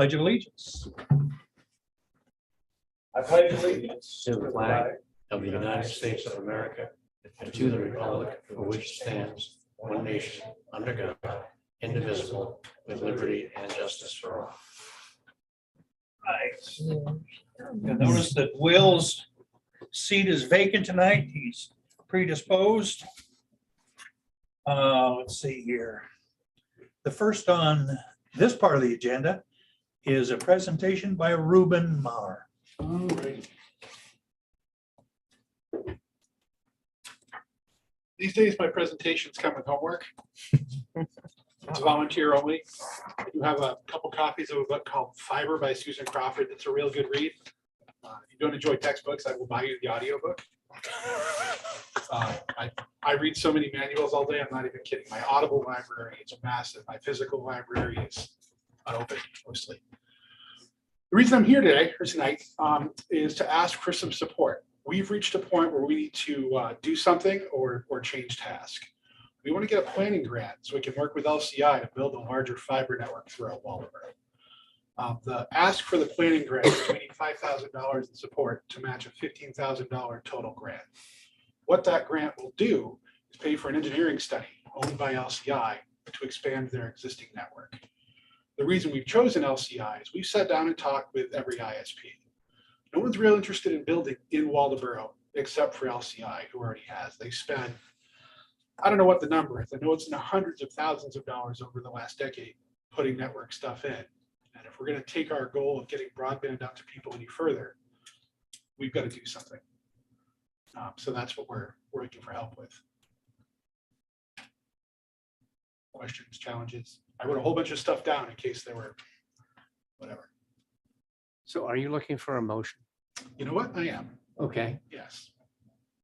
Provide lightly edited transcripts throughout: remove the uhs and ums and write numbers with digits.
Pledge of allegiance. I pledge allegiance to the flag of the United States of America and to the republic for which it stands, one nation, under God, indivisible, with liberty and justice for all. Right. You'll notice that Will's seat is vacant tonight. He's predisposed. Let's see here. The first on this part of the agenda is a presentation by Ruben Maher. These days, my presentations come with homework. It's volunteer only. I do have a couple copies of a book called Fiber by Susan Crawford. It's a real good read. If you don't enjoy textbooks, I will buy you the audiobook. I read so many manuals all day, I'm not even kidding. My Audible library is massive. My physical library is unopened mostly. The reason I'm here today or tonight is to ask for some support. We've reached a point where we need to do something or change task. We want to get a planning grant so we can work with LCI to build a larger fiber network throughout Waldoboro. The ask for the planning grant is we need $5,000 in support to match a $15,000 total grant. What that grant will do is pay for an engineering study owned by LCI to expand their existing network. The reason we've chosen LCI is we've sat down and talked with every ISP. No one's real interested in building in Waldoboro except for LCI, who already has. They spend, I don't know what the number is. I know it's in the hundreds of thousands of dollars over the last decade putting network stuff in. And if we're going to take our goal of getting broadband out to people any further, we've got to do something. So that's what we're looking for help with. Questions, challenges? I wrote a whole bunch of stuff down in case there were whatever. So are you looking for a motion? You know what? I am. Okay, Yes.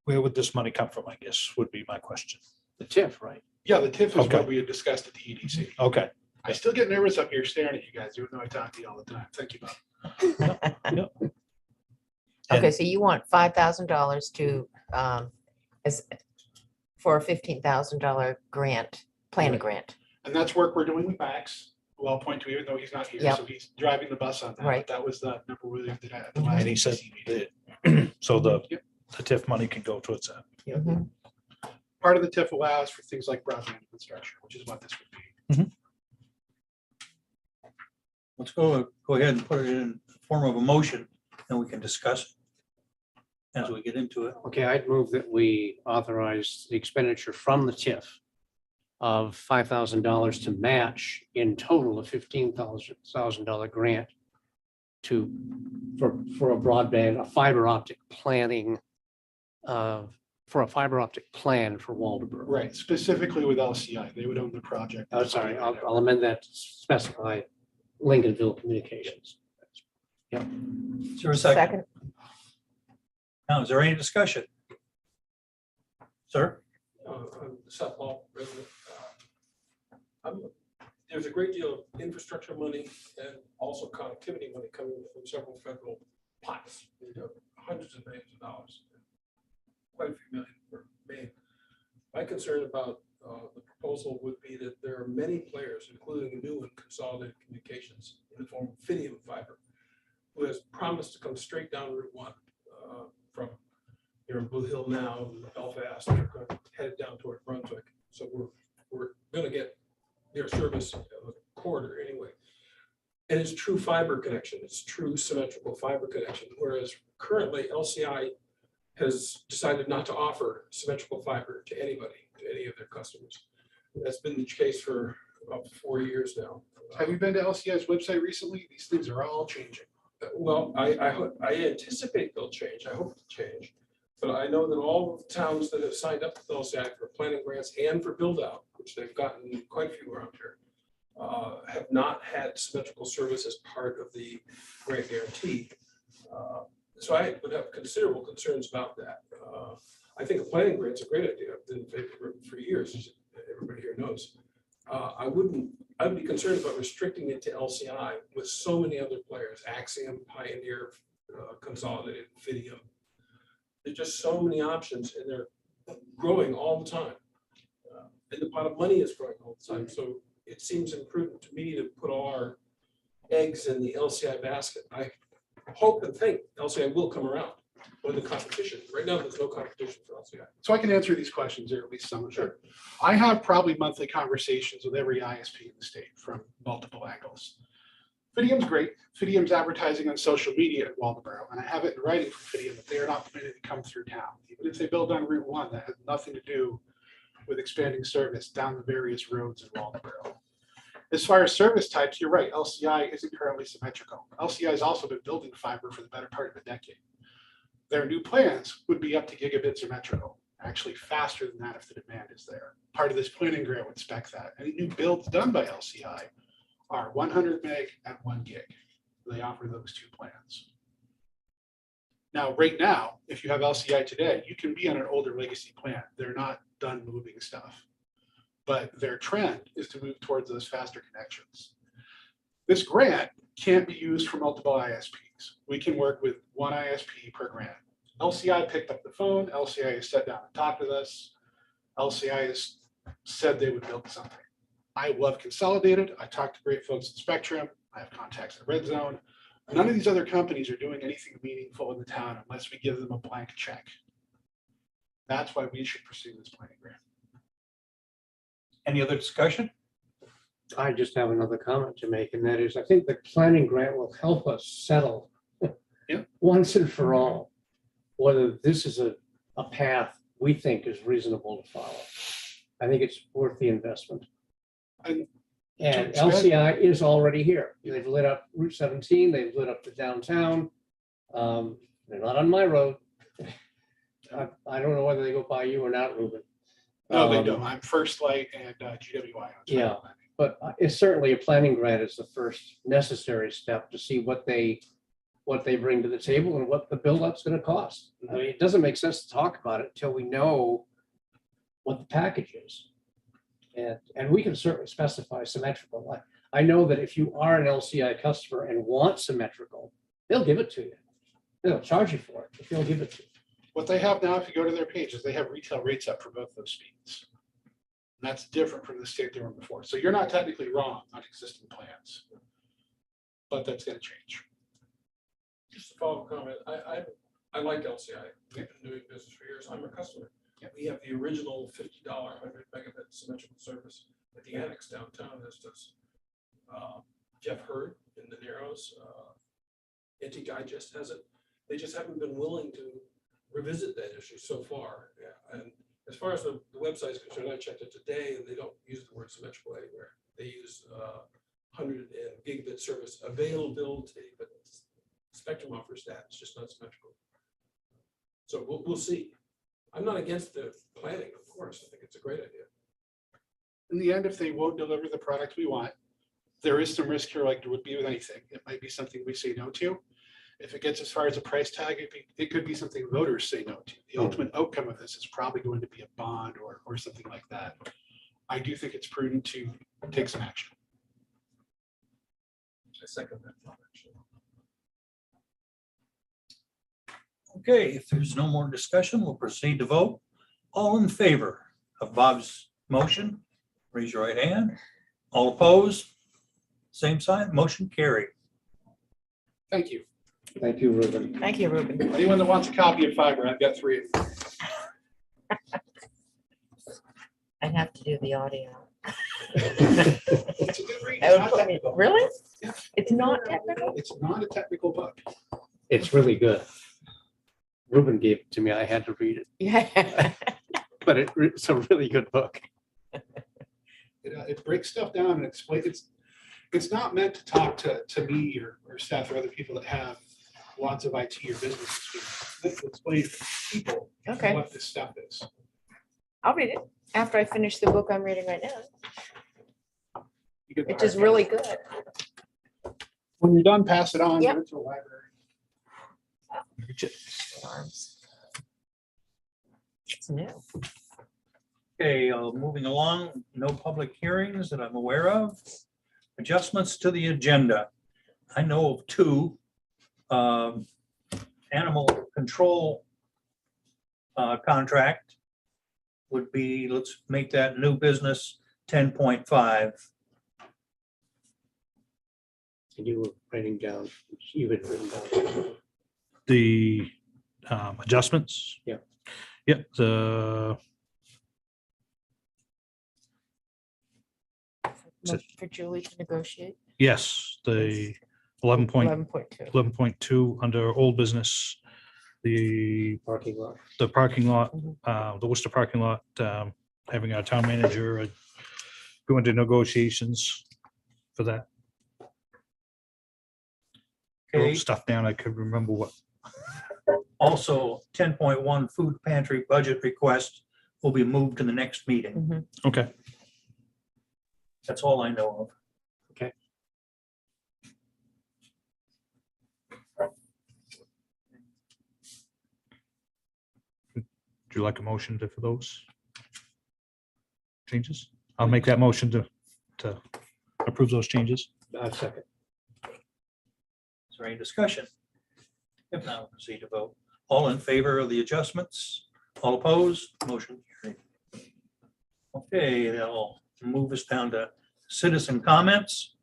Where would this money come from, I guess, would be my question. the TIF, right? Yeah, the TIF is Okay. what we had discussed at the EDC. Okay. I still get nervous up here staring at you guys, even though I talk to you all the time. Thank you, Bob. Okay, so you want $5,000 to, as, for a $15,000 grant, planning grant, And that's work we're doing with Max, who I'll point to even though he's not here. Yep. So he's driving the bus on that. Right. That was the number we looked at the last And he said EDC meeting. that, so the Yep. TIF money can go towards that. Mhm. Part of the TIF allows for things like broadband infrastructure, which is what this would be. Let's go ahead and put it in the form of a motion and we can discuss it as we get into it. Okay, I'd move that we authorize the expenditure from the TIF of $5,000 to match in total a $15,000 grant for a broadband, a fiber optic planning, for a fiber optic plan for Waldoboro. Right, specifically with LCI. They would own the project. Oh, sorry, I'll amend that to specify Lincolnville Communications. Is there a second? Second, Now, is there any discussion? Sir? Seth Law, resident. There's a great deal of infrastructure money and also connectivity money coming from several federal pots. Hundreds of millions of dollars, quite a few million for Maine. My concern about the proposal would be that there are many players, including a new one, Consolidated Communications, in the form of Fidium Fiber, who has promised to come straight down Route 1 from here in Blue Hill now, Belfast, headed down toward Brunswick. So we're going to get their service corridor anyway. And it's true fiber connection. It's true symmetrical fiber connection. Whereas currently LCI has decided not to offer symmetrical fiber to anybody, to any of their customers. That's been the case for about 4 years now. Have you been to LCI's website recently? These things are all changing. Well, I anticipate they'll change. I hope they'll change. But I know that all of the towns that have signed up with LCI for planning grants and for build out, which they've gotten quite a few around here, have not had symmetrical service as part of the grant guarantee. So I would have considerable concerns about that. I think a planning grant's a great idea. I've been in favor of it for years, as everybody here knows. I'd be concerned about restricting it to LCI with so many other players, Axiom, Pioneer, Consolidated, Fidium. There's just so many options and they're growing all the time. And the pot of money is growing all the time. So it seems imprudent to me to put all eggs in the LCI basket. I hope and think LCI will come around with the competition. Right now, there's no competition for LCI. So I can answer these questions, or at least some of them. I have probably monthly conversations with every ISP in the state from multiple angles. Fidium's great. Fidium's advertising on social media at Waldeboro, and I have it in writing from Fidium that they are not permitted to come through town. Even if they build on Route 1, that has nothing to do with expanding service down the various roads in Waldeboro. As far as service types, you're right, LCI isn't currently symmetrical. LCI has also been building fiber for the better part of a decade. Their new plans would be up to gigabit symmetrical, actually faster than that if the demand is there. Part of this planning grant would spec that. Any new builds done by LCI are 100 meg and 1 gig. They offer those two plans. Now, right now, if you have LCI today, you can be on an older legacy plan. They're not done moving stuff, but their trend is to move towards those faster connections. This grant can't be used for multiple ISPs. We can work with one ISP per grant. LCI picked up the phone. LCI has sat down and talked with us. LCI has said they would build something. I love Consolidated. I talked to great folks at Spectrum. I have contacts at Red Zone. None of these other companies are doing anything meaningful in the town unless we give them a blank check. That's why we should pursue this planning grant. Any other discussion? I just have another comment to make, and that is, I think the planning grant will help us settle Yeah. once and for all, whether this is a path we think is reasonable to follow. I think it's worth the investment. And And to expand- LCI is already here. They've lit up Route 17, they've lit up the downtown. They're not on my road. I don't know whether they go by you or not, Ruben. No, they Um, don't. I'm First Light and GWI. Yeah. But it's certainly a planning grant is the first necessary step to see what they bring to the table and what the build-up's gonna cost. I mean, it doesn't make sense to talk about it until we know what the package is. And we can certainly specify symmetrical. I know that if you are an LCI customer and want symmetrical, they'll give it to you. They'll charge you for it, but they'll give it to you. What they have now, if you go to their pages, they have retail rates up for both those speeds. And that's different from the state they were before. So you're not technically wrong on existing plans. But that's gonna change. Just a follow-up comment. I like LCI. We've been doing business for years. I'm a customer. Yeah. We have the original $50 100 megabit symmetrical service at the annex downtown, as does Jeff Hurd in the Narrows. NT Digest has it. They just haven't been willing to revisit that issue so far. Yeah. And as far as the website is concerned, I checked it today, and they don't use the word symmetrical anywhere. They use 100 and gigabit service availability, but Spectrum offers that. It's just not symmetrical. So we'll see. I'm not against the planning, of course. I think it's a great idea. In the end, if they won't deliver the product we want, there is some risk here, like there would be with anything. It might be something we say no to. If it gets as far as a price tag, it could be something voters say no to. The ultimate outcome of this is probably going to be a bond or something like that. I do think it's prudent to take some action. I second that thought, actually. Okay, if there's no more discussion, we'll proceed to vote. All in favor of Bob's motion, raise your right hand. All opposed, same sign, motion carried. Thank you. Thank you, Ruben. Thank you, Ruben. Anyone that wants a copy of fiber, I've got 3 of them. I have to do the audio. It's a good read. That It's would not put me- technical. Really? Yeah. It's not technical? It's not a technical book. It's really good. Ruben gave it to me. I had to read it, Yeah. but it's a really good book. It breaks stuff down and explains. It's not meant to talk to me or Seth or other people that have lots of IT or business experience. It's meant to explain to people Okay, what this stuff is. I'll read it after I finish the book I'm reading right now, You get the which is hard really copy. good. When you're done, pass it on. Yep. Give it to the library. Arms. It's new. Okay, moving along, no public hearings that I'm aware of. Adjustments to the agenda. I know of 2. Animal control contract would be, let's make that new business 10.5. And you were writing down, you had written down. The adjustments. Yeah. Yep, the, For Julie to negotiate. yes, the 11.2 11.2. under old business. The Parking lot. parking lot, Mhm. the Worcester parking lot, having our town manager go into negotiations for that. I Okay, wrote stuff down. I could remember what. also 10.1 food pantry budget request will be moved to the next meeting. Mhm. Okay. That's all I know of. Would you like a motion for those changes? I'll make that motion to approve those changes. Second. Is there any discussion? If not, we'll proceed to vote. All in favor of the adjustments? All opposed? Motion carried. Okay, that'll move us down to citizen comments.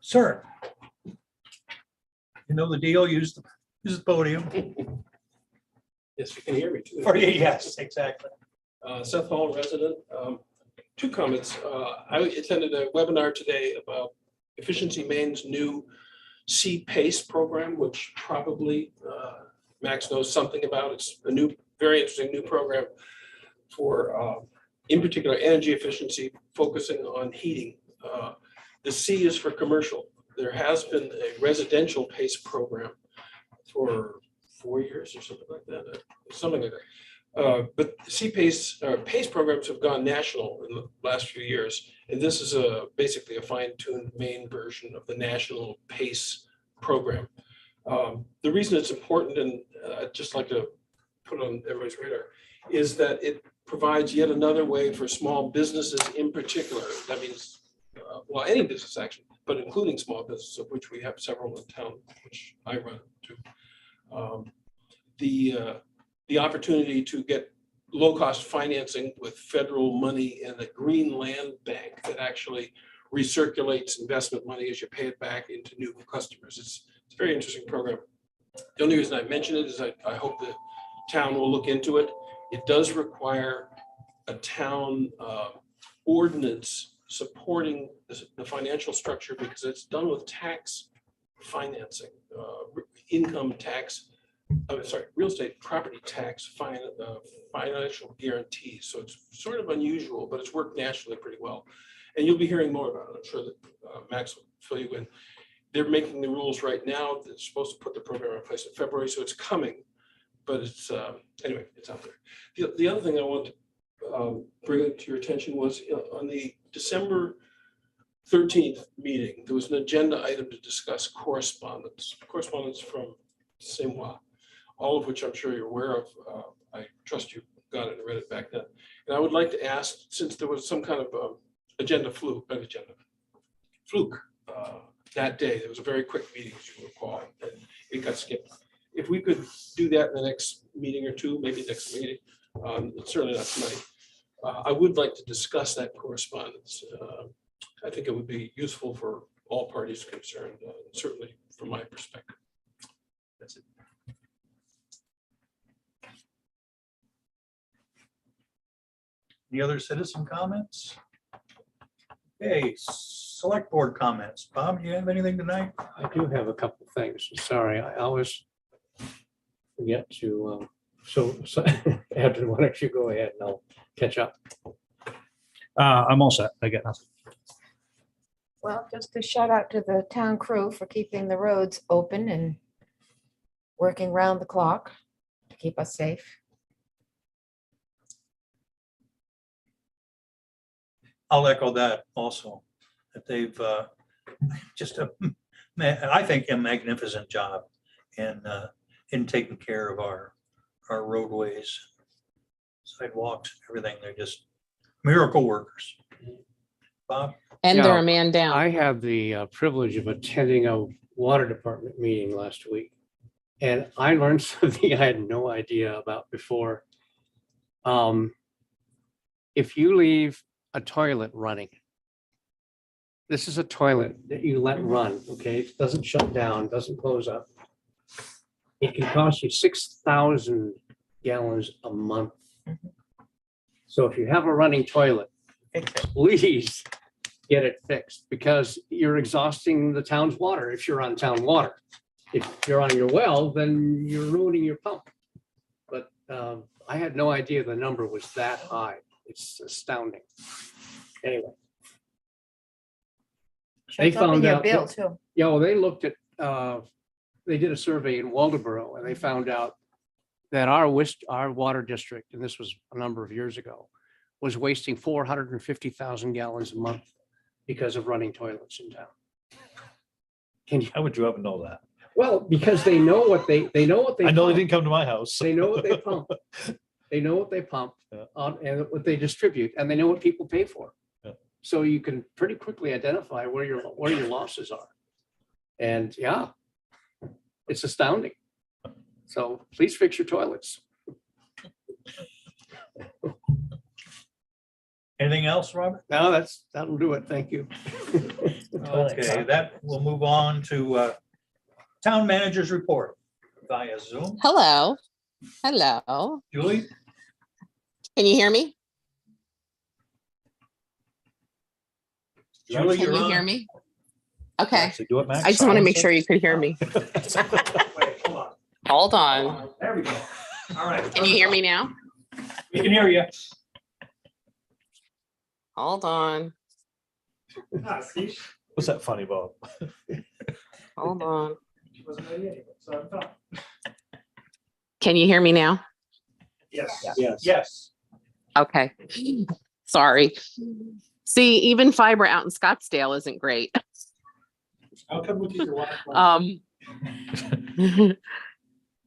Sir. You know the deal, use the podium. Yes, you can hear me too. For you, yes, exactly. Seth Hall, resident. Two comments. I attended a webinar today about Efficiency Maine's new C-PACE program, which probably Max knows something about. It's a new, very interesting new program for, in particular, energy efficiency, focusing on heating. The C is for commercial. There has been a residential PACE program for 4 years or something like that, something like that. But CPACE, PACE programs have gone national in the last few years. And this is basically a fine-tuned main version of the national PACE program. The reason it's important, and I'd just like to put on everybody's radar, is that it provides yet another way for small businesses in particular. That means, well, any business actually, but including small businesses, of which we have several in town, which I run to. The opportunity to get low-cost financing with federal money and a green land bank that actually recirculates investment money as you pay it back into new customers. It's a very interesting program. The only reason I mention it is I hope the town will look into it. It does require a town ordinance supporting the financial structure because it's done with tax financing, income tax, real estate property tax financial guarantees. So it's sort of unusual, but it's worked nationally pretty well. And you'll be hearing more about it. I'm sure that Max will fill you in. They're making the rules right now. They're supposed to put the program in place in February, so it's coming. But it's, anyway, it's out there. The other thing I want to bring to your attention was on the December 13th meeting, there was an agenda item to discuss correspondence from Simois, all of which I'm sure you're aware of. I trust you got it and read it back then. And I would like to ask, since there was some kind of agenda fluke that day, there was a very quick meeting, as you recall, and it got skipped. If we could do that in the next meeting or two, maybe next meeting, certainly not tonight. I would like to discuss that correspondence. I think it would be useful for all parties concerned, certainly from my perspective. That's it. Any other citizen comments? Okay, select board comments. Bob, do you have anything tonight? I do have a couple of things. Sorry, I always forget to, so Abden, why don't you go ahead and I'll catch up. I'm all set. I get nothing. Well, just a shout out to the town crew for keeping the roads open and working round the clock to keep us safe. I'll echo that also, that they've just I think a magnificent job in taking care of our roadways, sidewalks, everything. They're just miracle workers. Bob? And Yeah, they're a man down. I had the privilege of attending a water department meeting last week. And I learned something I had no idea about before. If you leave a toilet running, This is a toilet that you let run, okay? It doesn't shut down, doesn't close up. It can cost you 6,000 gallons a month. So if you have a running toilet, please get it fixed because you're exhausting the town's water if you're on town water. If you're on your well, then you're ruining your pump. But I had no idea the number was that high. It's astounding. Anyway. They Shows up in found your out bill that- too. Yeah, well, they looked at, they did a survey in Waldeboro and they found out that our water district, and this was a number of years ago, was wasting 450,000 gallons a month because of running toilets in town. Can you, How would you ever know that? well, because they know what they know what they. I know they pump. didn't come to my house. They know what they pump. They know what they pump Yeah. and what they distribute, and they know what people pay for. Yeah. So you can pretty quickly identify where your losses are. And yeah, it's astounding. So please fix your toilets. Anything else, Robert? No, that'll do it. Thank you. Okay, that will move on to town manager's report via Zoom. Hello. Hello. Julie? Can you hear me? Julie, Can you're you hear on. me? Okay. Actually, do it, Max. I just want to make sure you could hear me. Wait, hold on. Hold on. There we go. All right. Can you hear me now? We can hear you. Hold on. What's that funny, Bob? Hold on. Can you hear me now? Yes. Yes. Yes. Okay. Sorry. See, even fiber out in Scottsdale isn't great. I'll come look at your Wi-Fi.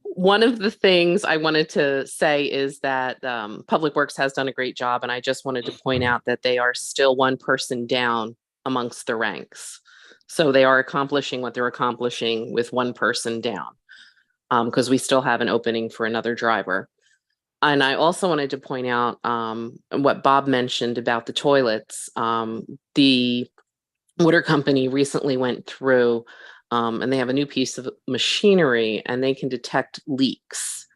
One of the things I wanted to say is that Public Works has done a great job, and I just wanted to point out that they are still one person down amongst the ranks. So they are accomplishing what they're accomplishing with one person down, because we still have an opening for another driver. And I also wanted to point out what Bob mentioned about the toilets. The water company recently went through and they have a new piece of machinery and they can detect leaks.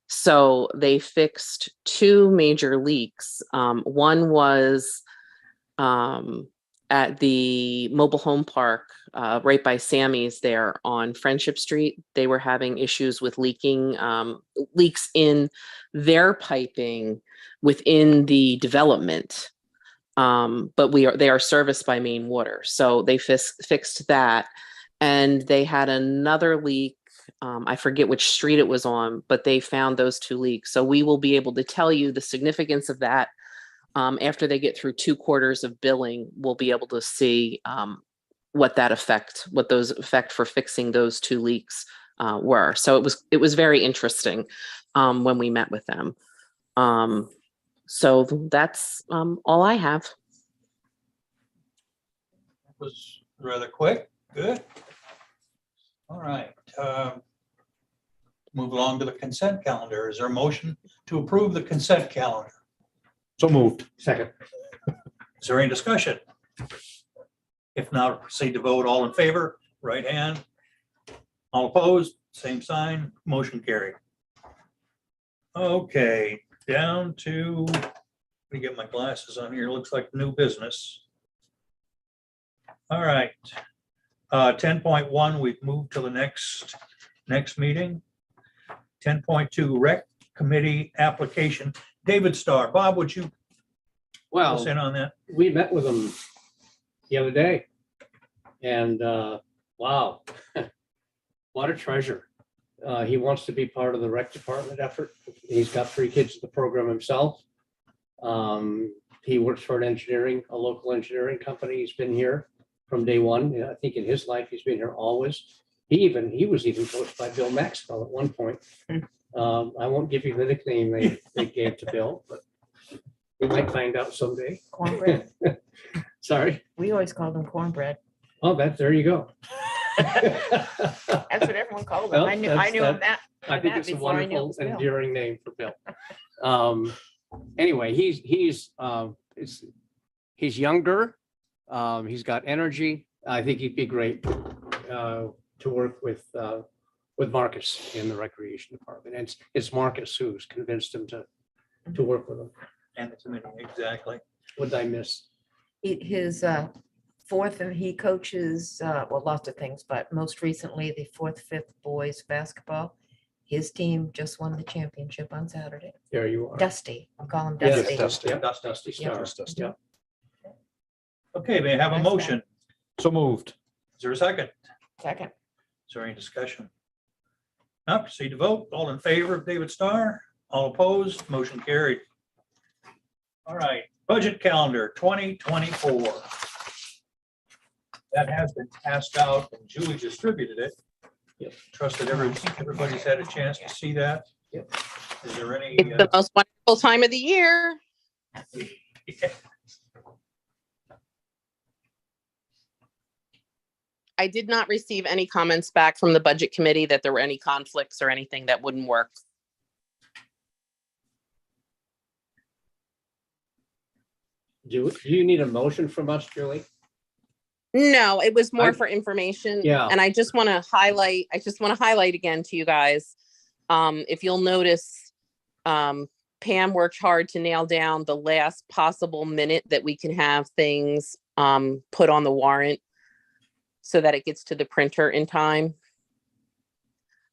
So they fixed two major leaks. One was at the mobile home park right by Sammy's there on Friendship Street. They were having issues with leaks in their piping within the development. But they are serviced by Maine Water. So they fixed that. And they had another leak. I forget which street it was on, but they found those two leaks. So we will be able to tell you the significance of that. After they get through 2 quarters of billing, we'll be able to see what those effect for fixing those two leaks were. So it was very interesting when we met with them. So that's all I have. That was rather quick. Good. All right. Move along to the consent calendar. Is there a motion to approve the consent calendar? So moved. Second. Is there any discussion? If not, proceed to vote. All in favor, right hand. All opposed, same sign. Motion carried. Okay, down to, let me get my glasses on here. Looks like new business. All right. 10.1, we've moved to the next meeting. 10.2, rec committee application. David Starr. Bob, would you fill us Well, in on that? we met with him the other day. And wow, what a treasure. He wants to be part of the rec department effort. He's got 3 kids in the program himself. He works for a local engineering company. He's been here from day one. I think in his life, he's been here always. He was even coached by Bill Maxwell at one point. I won't give you the nickname they gave to Bill, but we might find out someday. Cornbread. Sorry. We always called them cornbread. Oh, there you go. That's what everyone called them. Well, I knew that's- him that. I think that it's a before I knew it wonderful, was Bill. endearing name for Bill. Anyway, he's younger. He's got energy. I think he'd be great to work with Marcus in the recreation department. And it's Marcus who's convinced him to work with him. And the committee, exactly. What did I miss? His fourth, and he coaches, well, lots of things, but most recently, the fourth, fifth boys basketball. His team just won the championship on Saturday. There you are. Dusty, I'll call him Yes, Dusty. Dusty. Yeah, Dusty. Dusty Yeah. Star. Yeah. Okay, may I have a Nice motion? So moved. Is there a second? Second. Is there any discussion? Now proceed to vote. All in favor of David Starr? All opposed? Motion carried. All right, budget calendar 2024. That has been passed out and Julie distributed it. Yep. Trust that everybody's had a chance to see that. Yep. Is there any? It's the most wonderful time of the year. I did not receive any comments back from the budget committee that there were any conflicts or anything that wouldn't work. Do you need a motion from us, Julie? No, it was more I- for information. Yeah. And I just want to highlight again to you guys, if you'll notice, Pam worked hard to nail down the last possible minute that we can have things put on the warrant so that it gets to the printer in time.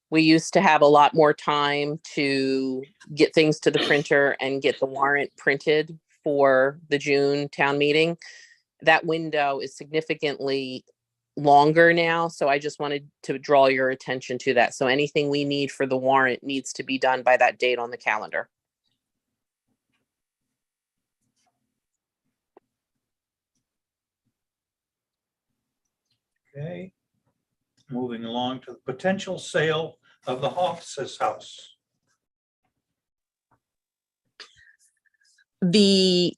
We used to have a lot more time to get things to the printer and get the warrant printed for the June town meeting. That window is significantly longer now, so I just wanted to draw your attention to that. So anything we need for the warrant needs to be done by that date on the calendar. Okay. Moving along to the potential sale of the Hoff's house. The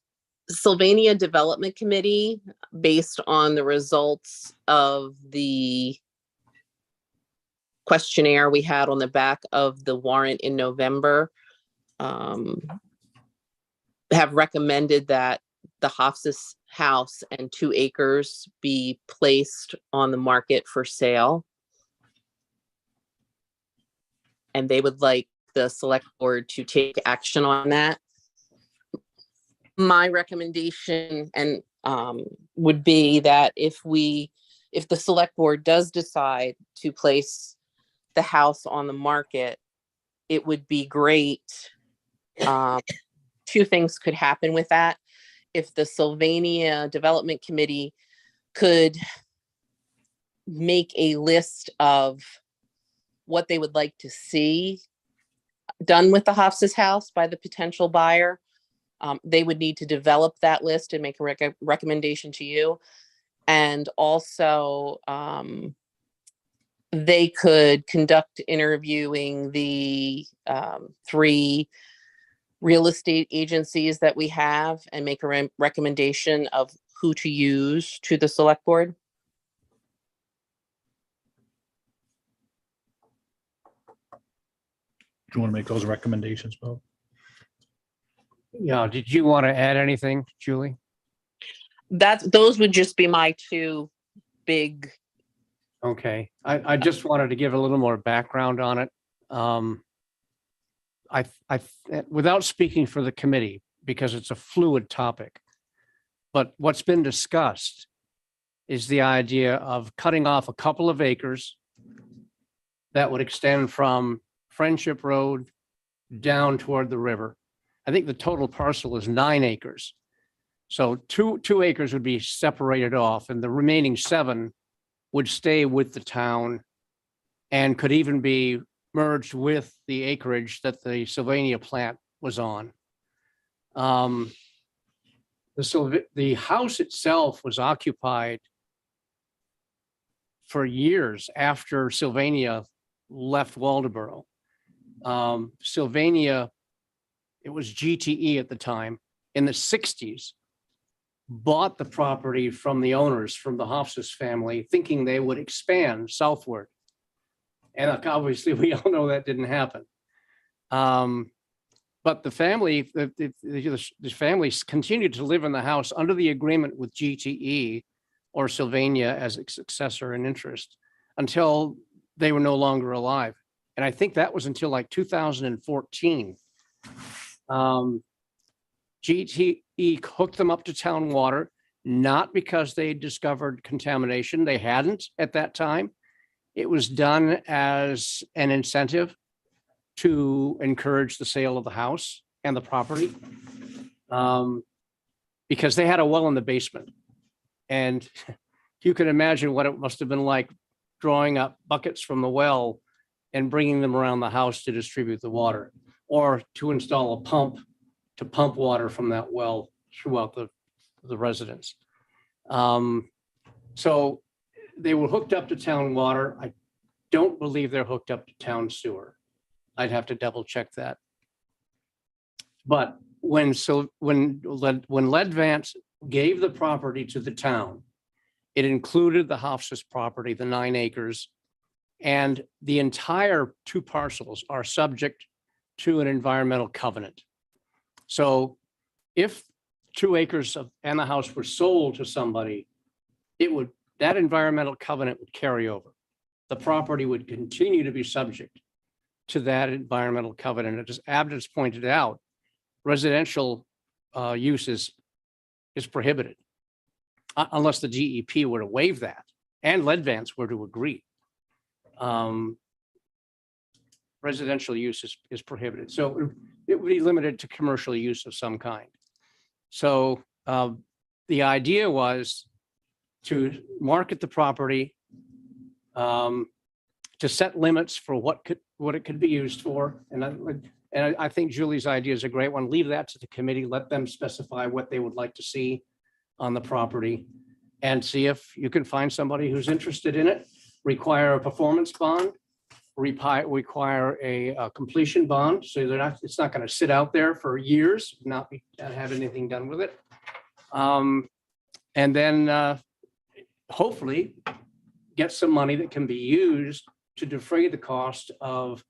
Sylvania Development Committee, based on the results of the questionnaire we had on the back of the warrant in November, have recommended that the Hoff's house and 2 acres be placed on the market for sale. And they would like the select board to take action on that. My recommendation and would be that if the select board does decide to place the house on the market, it would be great. 2 things could happen with that. If the Sylvania Development Committee could make a list of what they would like to see done with the Hoff's house by the potential buyer, they would need to develop that list and make a recommendation to you. And also, they could conduct interviewing the 3 real estate agencies that we have and make a recommendation of who to use to the select board. Do you want to make those recommendations, Bob? Yeah, did you want to add anything, Julie? Those would just be my 2 big. Okay, I just wanted to give a little more background on it. Without speaking for the committee, because it's a fluid topic, but what's been discussed is the idea of cutting off a couple of acres that would extend from Friendship Road down toward the river. I think the total parcel is 9 acres. So two acres would be separated off and the remaining 7 would stay with the town and could even be merged with the acreage that the Sylvania plant was on. The house itself was occupied for years after Sylvania left Waldoboro. Sylvania, it was GTE at the time, in the 60s, bought the property from the owners, from the Hoff's family, thinking they would expand southward. And obviously, we all know that didn't happen. But the family, the families continued to live in the house under the agreement with GTE or Sylvania as its successor in interest until they were no longer alive. And I think that was until like 2014. GTE hooked them up to town water, not because they discovered contamination. They hadn't at that time. It was done as an incentive to encourage the sale of the house and the property. Because they had a well in the basement. And you can imagine what it must have been like drawing up buckets from the well and bringing them around the house to distribute the water, or to install a pump to pump water from that well throughout the residence. So they were hooked up to town water. I don't believe they're hooked up to town sewer. I'd have to double check that. But when Ledvance gave the property to the town, it included the Hofstas property, the 9 acres, and the entire 2 parcels are subject to an environmental covenant. So if 2 acres and the house were sold to somebody, that environmental covenant would carry over. The property would continue to be subject to that environmental covenant. As Abden's pointed out, residential use is prohibited unless the DEP were to waive that and Ledvance were to agree. Residential use is prohibited. So it would be limited to commercial use of some kind. So the idea was to market the property, to set limits for what it could be used for. And I think Julie's idea is a great one. Leave that to the committee, let them specify what they would like to see on the property and see if you can find somebody who's interested in it, require a performance bond, require a completion bond. So it's not going to sit out there for years, not have anything done with it. And then hopefully get some money that can be used to defray the cost of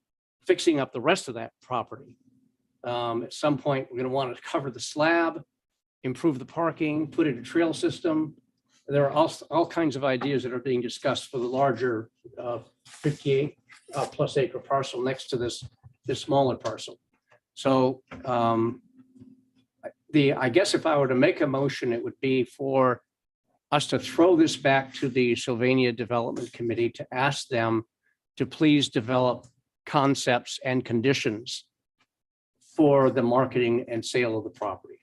fixing up the rest of that property. At some point, we're going to want to cover the slab, improve the parking, put in a trail system. There are all kinds of ideas that are being discussed for the larger 58 plus acre parcel next to this smaller parcel. So I guess if I were to make a motion, it would be for us to throw this back to the Sylvania Development Committee to ask them to please develop concepts and conditions for the marketing and sale of the property.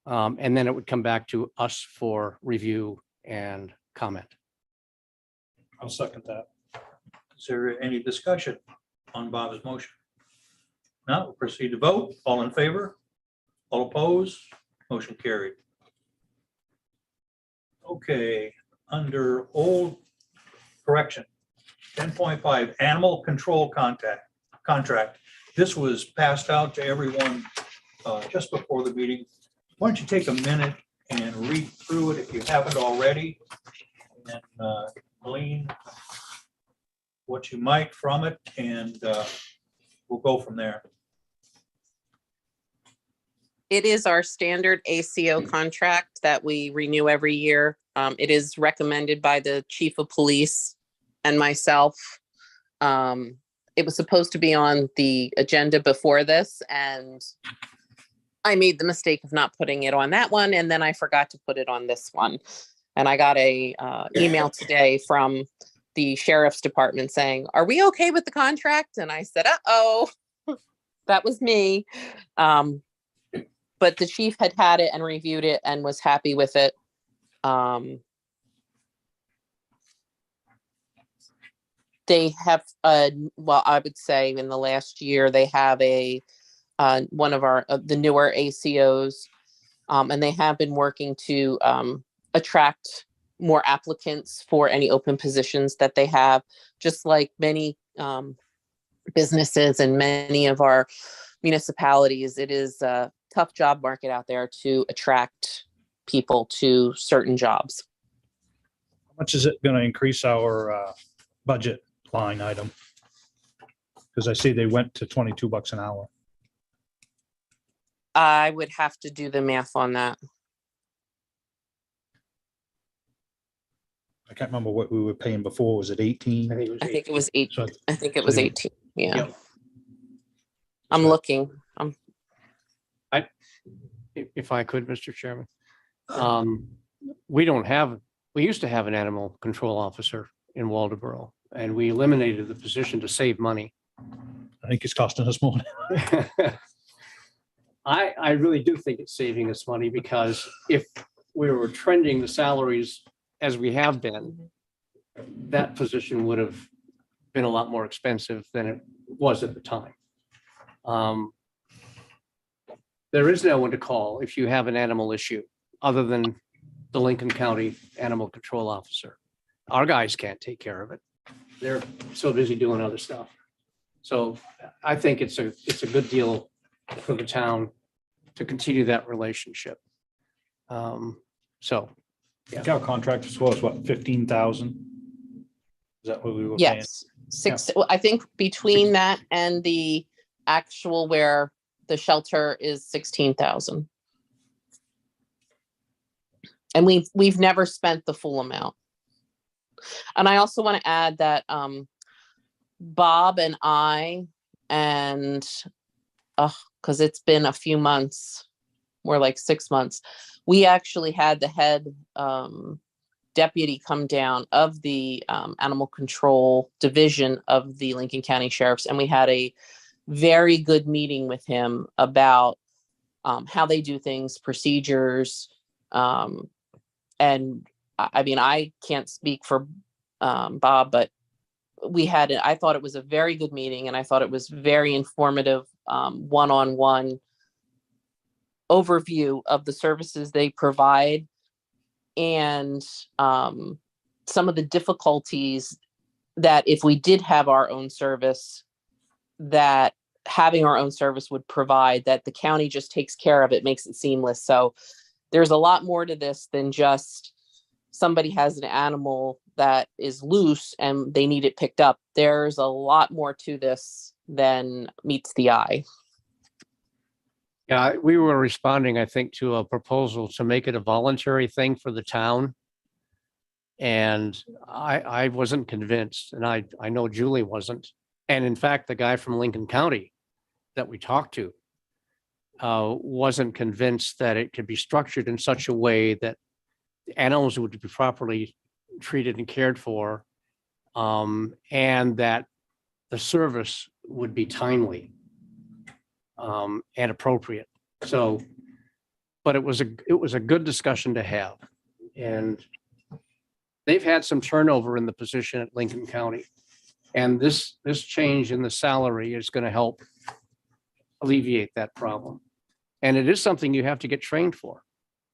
And then it would come back to us for review and comment. I'll second that. Is there any discussion on Bob's motion? Now we'll proceed to vote. All in favor? All opposed? Motion carried. Okay, under old correction, 10.5 animal control contract. This was passed out to everyone just before the meeting. Why don't you take a minute and read through it if you haven't already, and glean what you might from it, and we'll go from there. It is our standard ACO contract that we renew every year. It is recommended by the chief of police and myself. It was supposed to be on the agenda before this, and I made the mistake of not putting it on that one, and then I forgot to put it on this one. And I got a email today from the sheriff's department saying, "Are we okay with the contract?" And I said, "Uh-oh, that was me." But the chief had it and reviewed it and was happy with it. They have, well, I would say in the last year, they have one of the newer ACOs, and they have been working to attract more applicants for any open positions that they have, just like many businesses and many of our municipalities. It is a tough job market out there to attract people to certain jobs. How much is it going to increase our budget line item? Because I see they went to $22 an hour. I would have to do the math on that. I can't remember what we were paying before. Was it 18? I think it was I think it was eight. So I think it was So- 18. Yeah. Yep. I'm So- looking. If I could, Mr. Chairman. We used to have an animal control officer in Waldeboro, and we eliminated the position to save money. I think it's costing us more. I really do think it's saving us money, because if we were trending the salaries as we have been, that position would have been a lot more expensive than it was at the time. There is no one to call if you have an animal issue, other than the Lincoln County Animal Control Officer. Our guys can't take care of it. They're so busy doing other stuff. So I think it's a good deal for the town to continue that relationship. So, I think our contract was what, 15,000? Is that what we were paying? Yes. Well, I think between that and the actual where the shelter is 16,000. And we've never spent the full amount. And I also want to add that Bob and I, and because it's been a few months, more like 6 months, we actually had the head deputy come down of the animal control division of the Lincoln County Sheriff's, and we had a very good meeting with him about how they do things, procedures. And I mean, I can't speak for Bob, but I thought it was a very good meeting, and I thought it was very informative, one-on-one overview of the services they provide, and some of the difficulties that if we did have our own service, that having our own service would provide, that the county just takes care of it, makes it seamless. So there's a lot more to this than just somebody has an animal that is loose and they need it picked up. There's a lot more to this than meets the eye. yeah, we were responding, I think, to a proposal to make it a voluntary thing for the town. And I wasn't convinced, and I know Julie wasn't. And in fact, the guy from Lincoln County that we talked to wasn't convinced that it could be structured in such a way that animals would be properly treated and cared for, and that the service would be timely and appropriate. So, but it was a good discussion to have, and they've had some turnover in the position at Lincoln County. And this change in the salary is going to help alleviate that problem. And it is something you have to get trained for.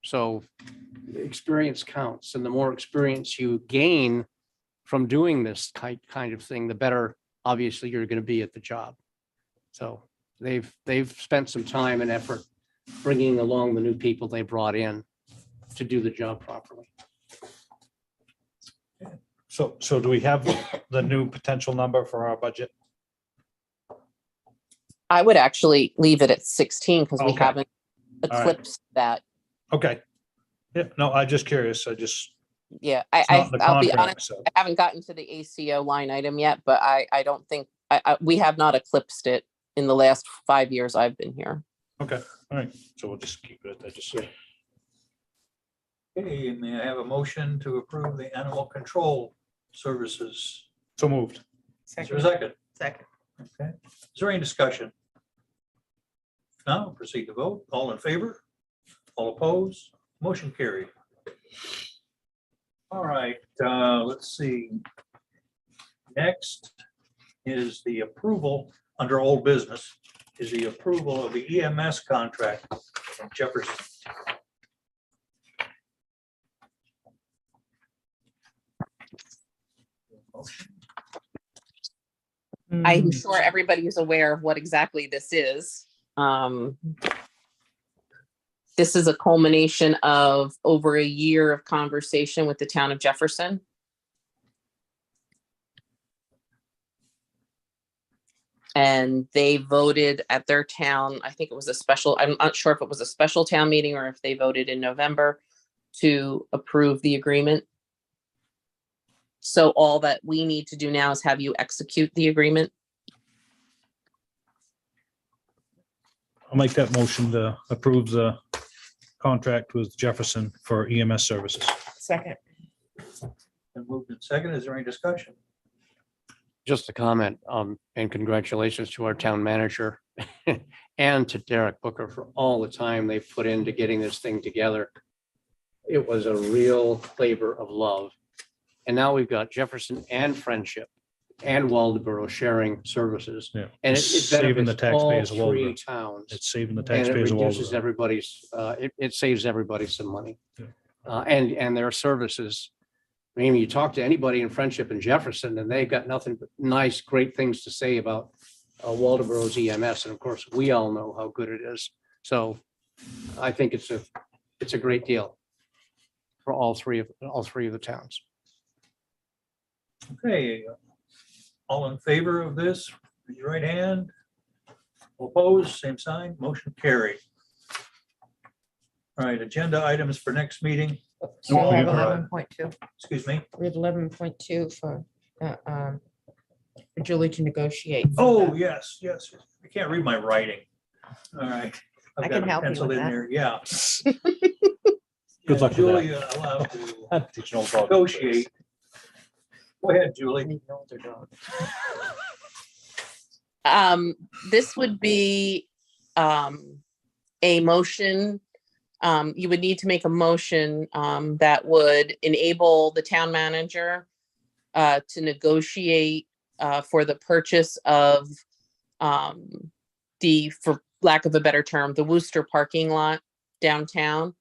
So experience counts, and the more experience you gain from doing this kind of thing, the better, obviously, you're going to be at the job. So they've spent some time and effort bringing along the new people they brought in to do the job properly. So do we have the new potential number for our budget? I would actually leave it at 16 because we Okay. haven't right. eclipsed that. Okay. Yeah, no, I'm just curious. Yeah, It's not in the I'll be contract, honest, so. I haven't gotten to the ACO line item yet, but I don't think, we have not eclipsed it in the last 5 years I've been here. Okay, all right. So we'll just keep it. Okay, may I have a motion to approve the animal control services? So moved. Is there a second? Second. Okay, is there any discussion? Now proceed to vote. All in favor? All opposed? Motion carried. All right, let's see. Next is the approval under old business, is the approval of the EMS contract from Jefferson. I'm sure everybody is aware of what exactly this is. This is a culmination of over a year of conversation with the town of Jefferson. And they voted at their town, I think it was a special, I'm not sure if it was a special town meeting or if they voted in November to approve the agreement. So all that we need to do now is have you execute the agreement. I'll make that motion to approve the contract with Jefferson for EMS services. Second. And moved in second. Is there any discussion? Just a comment, and congratulations to our town manager and to Derek Booker for all the time they put into getting this thing together. It was a real labor of love. And now we've got Jefferson and Friendship and Waldeboro sharing services. Yeah. And it Saving the benefits all taxpayers of three Waldeboro. towns. It's saving the And it taxpayers of reduces Waldeboro. everybody's, it saves everybody some money. Yeah. And their services. I mean, you talk to anybody in Friendship and Jefferson and they've got nothing but nice, great things to say about Waldeboro's EMS. And of course, we all know how good it is. So I think it's a great deal for all three of the towns. Okay, all in favor of this, raise your right hand. Opposed, same sign, motion carried. All right, agenda items for next meeting. So we have All right. 11.2. Excuse me. We have 11.2 for Julie to negotiate. Oh, yes, yes. I can't read my writing. All right. I've I got can it help you penciled with in that. there, yeah. Good luck with that. Julie, allowed to negotiate. Go ahead, Julie. Need an older dog. This would be a motion. You would need to make a motion that would enable the town manager to negotiate for the purchase of for lack of a better term, the Worcester parking lot downtown.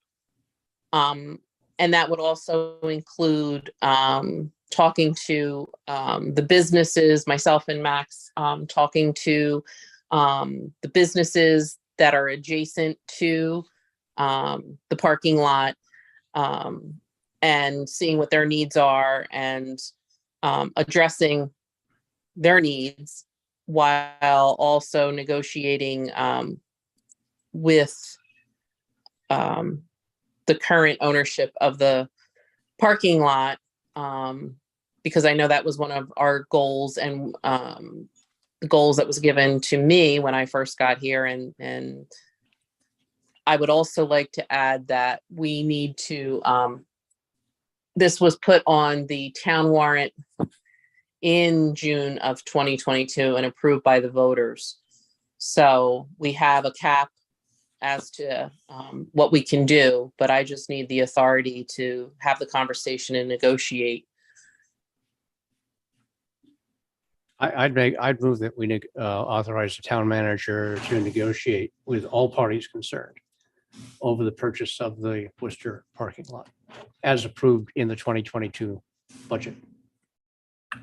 And that would also include talking to the businesses, myself and Max, talking to the businesses that are adjacent to the parking lot, and seeing what their needs are and addressing their needs while also negotiating with the current ownership of the parking lot, because I know that was one of our goals and the goals that was given to me when I first got here. And I would also like to add that we need to, this was put on the town warrant in June of 2022 and approved by the voters. So we have a cap as to what we can do, but I just need the authority to have the conversation and negotiate. I'd move that we authorize the town manager to negotiate with all parties concerned over the purchase of the Worcester parking lot as approved in the 2022 budget. Is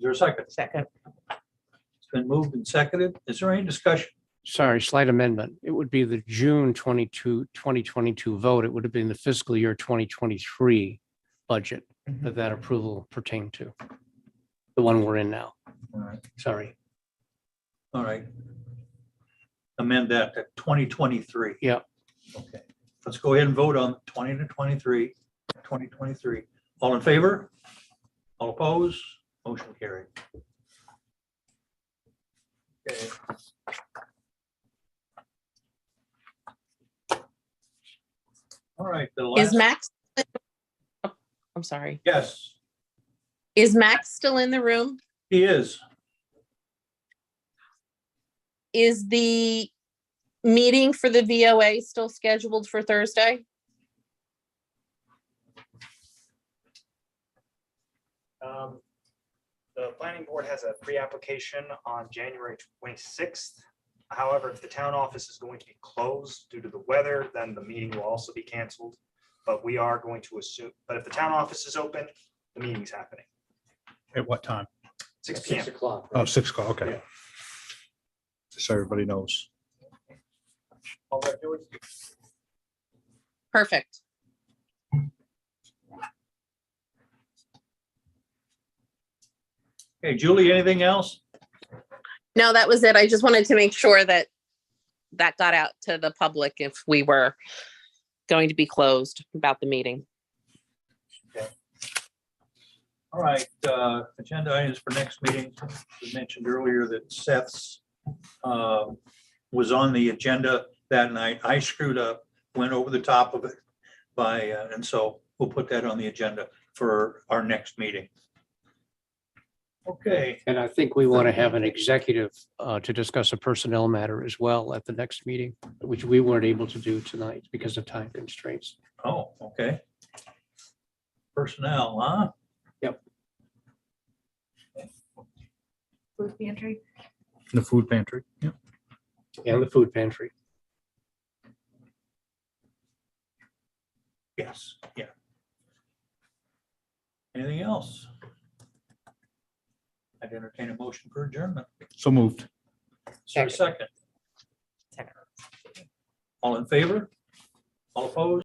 there a second? Second. It's been moved and seconded. Is there any discussion? Sorry, slight amendment. It would be the June 2022 vote. It would have been the fiscal year 2023 budget that approval pertained to. The one we're in now. All right. Sorry. All right. Amend that to 2023. Yeah. Okay, let's go ahead and vote on 2023. All in favor? All opposed? Motion carried. Okay. All right, the Is last, Max? Oh, I'm sorry. yes, Is Max still in the room? he is. Is the meeting for the VOA still scheduled for Thursday? The planning board has a pre-application on January 26th. However, if the town office is going to be closed due to the weather, then the meeting will also be canceled. But we are going to assume, but if the town office is open, the meeting's happening. At what time? 6 p.m. 6 o'clock. Oh, 6 o'clock, okay. Yeah. So everybody knows. Perfect. Okay, Julie, anything else? No, that was it. I just wanted to make sure that that got out to the public if we were going to be closed about the meeting. All right, agenda items for next meeting. We mentioned earlier that Seth's was on the agenda that night. I screwed up, went over the top of it by, and so we'll put that on the agenda for our next meeting. Okay, And I think we want to have an executive to discuss a personnel matter as well at the next meeting, which we weren't able to do tonight because of time constraints. oh, okay. Personnel, huh? Food pantry? The food pantry. Yeah. And the food pantry. Yes, yeah. Anything else? I'd entertain a motion for adjournment. So moved. Is there a second? Second. All in favor? All opposed?